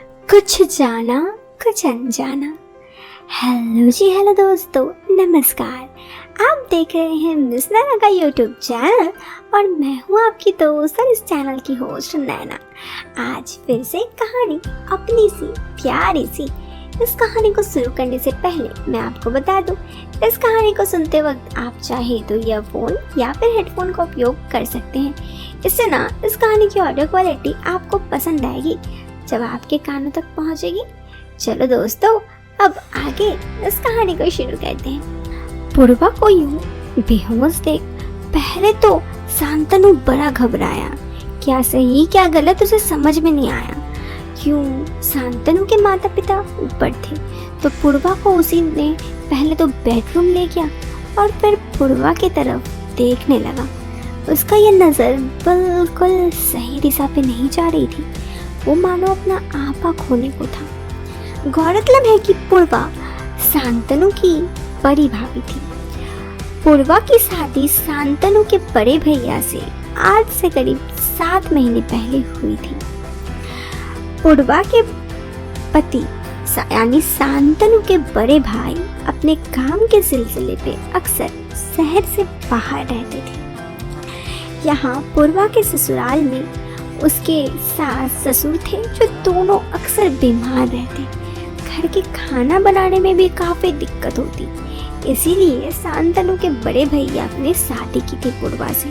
कुछ जाना कुछ अनजाना। हेलो जी, हेलो दोस्तों, नमस्कार। आप देख रहे हैं मिस नैना का यूट्यूब चैनल और मैं हूँ आपकी दोस्त और इस चैनल की होस्ट नैना। आज फिर से एक कहानी, अपनी सी प्यारी सी। इस कहानी को शुरू करने से पहले मैं आपको बता दूं, इस कहानी को सुनते वक्त आप चाहे तो ईयरफोन या फिर हेडफोन का उपयोग कर सकते हैं। इससे ना इस कहानी की ऑडियो क्वालिटी आपको पसंद आएगी जब आपके कानों तक पहुंचेगी। चलो दोस्तों, अब आगे इस कहानी को शुरू करते हैं। पूर्वा को यूं बेहोश देख पहले तो शांतनु बड़ा घबराया। क्या सही क्या गलत उसे समझ में नहीं आया। क्यों शांतनु के माता पिता ऊपर थे तो पूर्वा को उसी ने पहले तो बेडरूम ले गया और फिर पूर्वा की तरफ देखने लगा। उसका ये नजर बिल्कुल सही दिशा पे नहीं जा रही थी। वो मानो अपना आपा खोने को था। गौरतलब है कि पूर्वा शांतनु की बड़ी भाभी थी। पूर्वा की शादी शांतनु के बड़े भैया से आज से करीब 7 महीने पहले हुई थी। पूर्वा के पति यानी शांतनु के बड़े भाई अपने काम के सिलसिले पे अक्सर शहर से बाहर रहते थे। यहाँ पूर्वा के ससुराल में उसके सास ससुर थे जो दोनों अक्सर बीमार रहते। घर के खाना बनाने में भी काफी दिक्कत होती। इसीलिए शांतनु के बड़े भैया ने शादी की थी पूर्वा से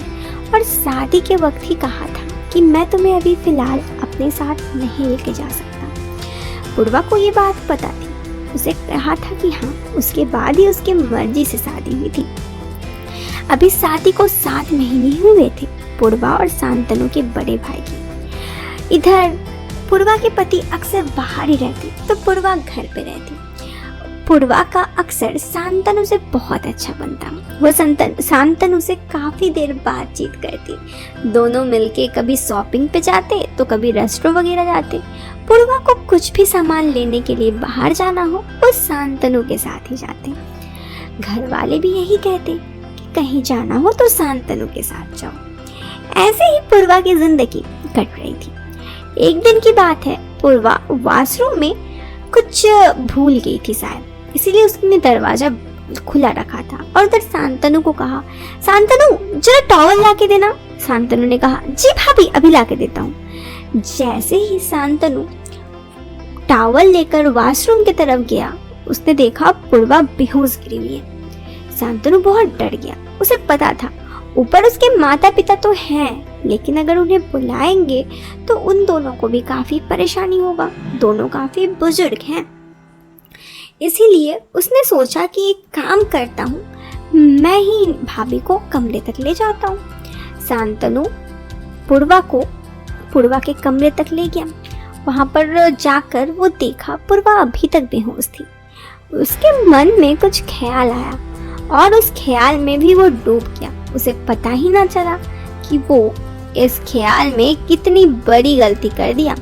और शादी के वक्त ही कहा था कि मैं तुम्हें अभी फिलहाल अपने साथ नहीं लेके जा सकता। पूर्वा को ये बात पता थी। उसे कहा था कि हाँ, उसके बाद ही उसकी मर्जी से शादी हुई थी। अभी शादी को 7 महीने हुए थे पूर्वा और शांतनु के बड़े भाई की। इधर पूर्वा के पति अक्सर बाहर ही रहते तो पूर्वा घर पे रहती। पूर्वा का अक्सर शांतनु से बहुत अच्छा बनता। वो शांतनु से काफी देर बातचीत करती। दोनों मिलके कभी शॉपिंग पे जाते तो कभी रेस्टोरेंट वगैरह जाते। पूर्वा को कुछ भी सामान लेने के लिए बाहर जाना हो वो शांतनु के साथ ही जाते। घर वाले भी यही कहते कि कहीं जाना हो तो शांतनु के साथ जाओ। ऐसे ही पूर्वा की जिंदगी कट रही थी। एक दिन की बात है, पूर्वा वॉशरूम में कुछ भूल गई थी शायद, इसीलिए उसने दरवाजा खुला रखा था और उधर शांतनु को कहा, शांतनु जरा टॉवल ला के देना। शांतनु ने कहा, जी भाभी अभी ला के देता हूँ। जैसे ही शांतनु टॉवल लेकर वॉशरूम की तरफ गया, उसने देखा पूर्वा बेहोश गिरी हुई है। शांतनु बहुत डर गया। उसे पता था ऊपर उसके माता पिता तो हैं, लेकिन अगर उन्हें बुलाएंगे तो उन दोनों को भी काफी परेशानी होगा। दोनों काफी बुजुर्ग हैं। इसीलिए उसने सोचा कि एक काम करता हूँ, मैं ही भाभी को कमरे तक ले जाता हूँ। शांतनु पूर्वा के कमरे तक ले गया। वहां पर जाकर वो देखा पूर्वा अभी तक बेहोश थी। उसके मन में कुछ ख्याल आया और उस ख्याल में भी वो डूब गया। उसे पता ही ना चला कि वो इस ख्याल में कितनी बड़ी गलती कर दिया।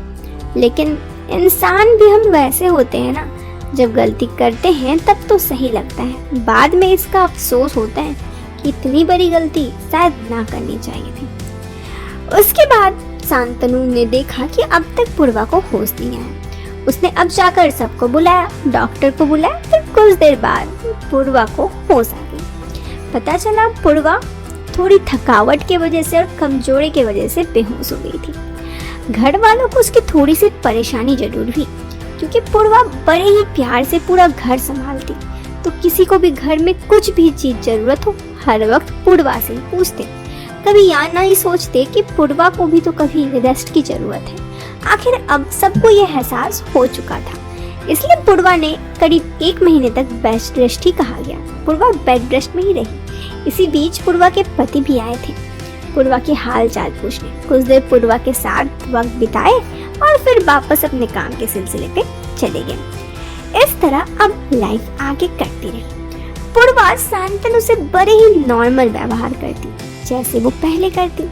लेकिन इंसान भी हम वैसे होते हैं ना, जब गलती करते हैं तब तो सही लगता है, बाद में इसका अफसोस होता है कि इतनी बड़ी गलती शायद ना करनी चाहिए थी। उसके बाद शांतनु ने देखा कि अब तक पूर्वा को होश नहीं आया। उसने अब जाकर सबको बुलाया, डॉक्टर को बुलाया। फिर कुछ देर बाद पूर्वा को होश आ गई। पता चला पूर्वा थोड़ी थकावट की वजह से और कमजोरी की वजह से बेहोश हो गई थी। घर वालों को उसकी थोड़ी सी परेशानी जरूर हुई, क्योंकि पूर्वा बड़े ही प्यार से पूरा घर संभालती। तो किसी को भी घर में कुछ भी चीज जरूरत हो, हर वक्त पूर्वा से ही पूछते। कभी यहाँ ना ही सोचते कि पूर्वा को भी तो कभी रेस्ट की जरूरत है। आखिर अब सबको ये एहसास हो चुका था, इसलिए पूर्वा ने करीब 1 महीने तक बेड रेस्ट ही कहा गया। पूर्वा बेड रेस्ट में ही रही। इसी बीच पूर्वा के पति भी आए थे पूर्वा के हाल चाल पूछने। कुछ देर पूर्वा के साथ वक्त बिताए और फिर वापस अपने काम के सिलसिले पे चले गए। इस तरह अब लाइफ आगे कटती रही। पूर्वा शांतनु से बड़े ही नॉर्मल व्यवहार करती, जैसे वो पहले करती।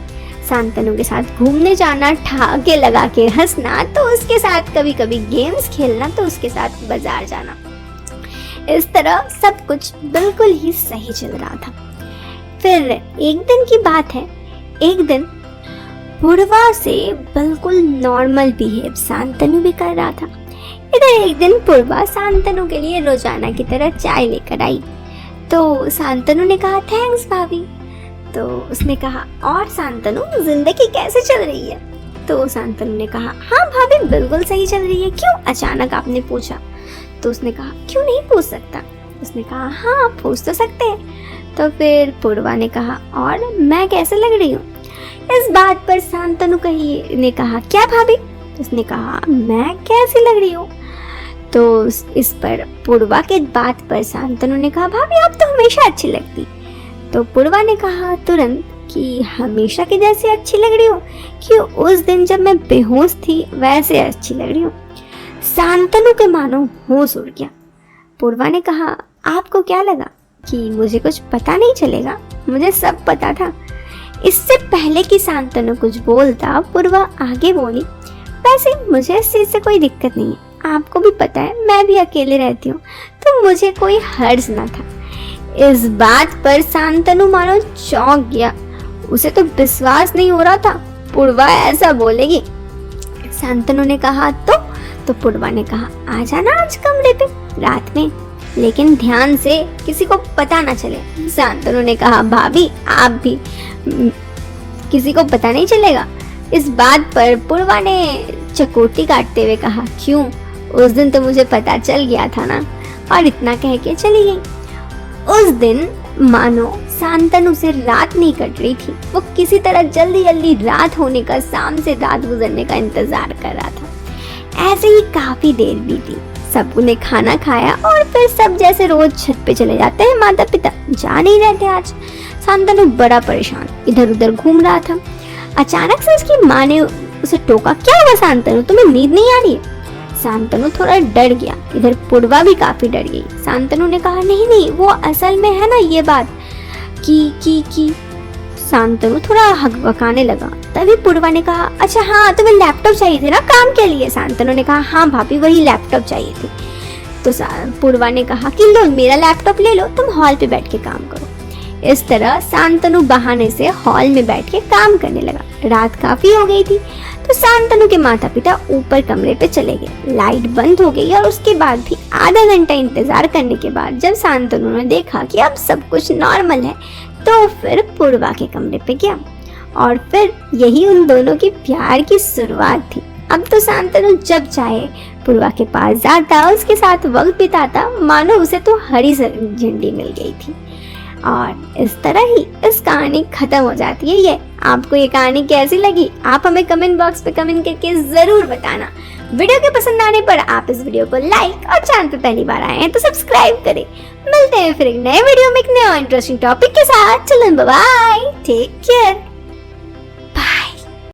शांतनु के साथ घूमने जाना, ठहाके लगा के हंसना, तो उसके साथ कभी कभी गेम्स खेलना, तो उसके साथ बाजार जाना। इस तरह सब कुछ बिल्कुल ही सही चल रहा था। फिर एक दिन की बात है, एक दिन पूर्वा से बिल्कुल नॉर्मल बिहेव शांतनु भी कर रहा था। इधर एक दिन पूर्वा शांतनु के लिए रोजाना की तरह चाय लेकर आई। तो शांतनु ने कहा थैंक्स भाभी। तो उसने कहा और शांतनु जिंदगी कैसे चल रही है? तो शांतनु ने कहा हाँ भाभी बिल्कुल सही चल रही है। क्यों अचानक आपने पूछा? तो उसने कहा क्यों नहीं पूछ सकता? उसने कहा हाँ पूछ तो सकते हैं। तो फिर पूर्वा ने कहा और मैं कैसे लग रही हूँ? इस बात पर शांतनु ने कहा क्या भाभी? उसने कहा मैं कैसी लग रही हूँ? तो इस पर पूर्वा के बात पर शांतनु ने कहा भाभी आप तो हमेशा अच्छी लगती। तो पूर्वा ने कहा तुरंत कि हमेशा की जैसी अच्छी लग रही हूँ कि उस दिन जब मैं बेहोश थी वैसे अच्छी लग रही हूँ। शांतनु के मानो होश उड़ गया। पूर्वा ने कहा आपको क्या लगा कि मुझे कुछ पता नहीं चलेगा? मुझे सब पता था। इससे पहले कि शांतनु कुछ बोलता पूर्वा आगे बोली वैसे मुझे इस चीज से कोई दिक्कत नहीं है। आपको भी पता है मैं भी अकेले रहती हूँ तो मुझे कोई हर्ज ना था। इस बात पर शांतनु मानो चौंक गया। उसे तो विश्वास नहीं हो रहा था पूर्वा ऐसा बोलेगी। शांतनु ने कहा तो पूर्वा ने कहा आ जाना आज कमरे पे रात में, लेकिन ध्यान से किसी को पता ना चले। शांतनु ने कहा भाभी आप भी किसी को पता नहीं चलेगा। इस बात पर पूर्वा ने चकोटी काटते हुए कहा क्यों? उस दिन तो मुझे पता चल गया था ना। और इतना कह के चली गई। उस दिन मानो शांतनु से रात नहीं कट रही थी। वो किसी तरह जल्दी जल्दी रात होने का, शाम से रात गुजरने का इंतजार कर रहा था। ऐसे ही काफी देर बीती। सबने खाना खाया और फिर सब जैसे रोज छत पे चले जाते हैं माता पिता जा नहीं रहते आज। शांतनु बड़ा परेशान इधर उधर घूम रहा था। अचानक से उसकी माँ ने उसे टोका क्या हुआ शांतनु तुम्हें नींद नहीं आ रही है? शांतनु थोड़ा डर गया। इधर पूर्वा भी काफी डर गई। शांतनु ने कहा नहीं वो असल में है ना ये बात की। शांतनु थोड़ा हकबकाने लगा। तभी पूर्वा ने कहा अच्छा हाँ तुम्हें लैपटॉप चाहिए थे ना काम के लिए? शांतनु ने कहा हाँ भाभी वही लैपटॉप चाहिए थी। तो पूर्वा ने कहा कि लो मेरा लैपटॉप ले लो तुम हॉल पे बैठ के काम करो। इस तरह शांतनु बहाने से हॉल में बैठ के काम करने लगा। रात काफी हो गई थी तो शांतनु के माता पिता ऊपर कमरे पे चले गए। लाइट बंद हो गई और उसके बाद भी आधा घंटा इंतजार करने के बाद जब शांतनु ने देखा कि अब सब कुछ नॉर्मल है तो फिर पूर्वा के कमरे पे गया। और फिर यही उन दोनों की प्यार की शुरुआत थी। अब तो शांतनु जब चाहे पूर्वा के पास जाता उसके साथ वक्त बिताता मानो उसे तो हरी झंडी मिल गई थी। और इस तरह ही इस कहानी खत्म हो जाती है। ये आपको ये कहानी कैसी लगी आप हमें कमेंट बॉक्स पे कमेंट करके जरूर बताना। वीडियो के पसंद आने पर आप इस वीडियो को लाइक और चैनल पे पहली बार आए हैं तो सब्सक्राइब करें। मिलते हैं फिर एक नए वीडियो में एक नए इंटरेस्टिंग टॉपिक के साथ। चलो बाय टेक केयर।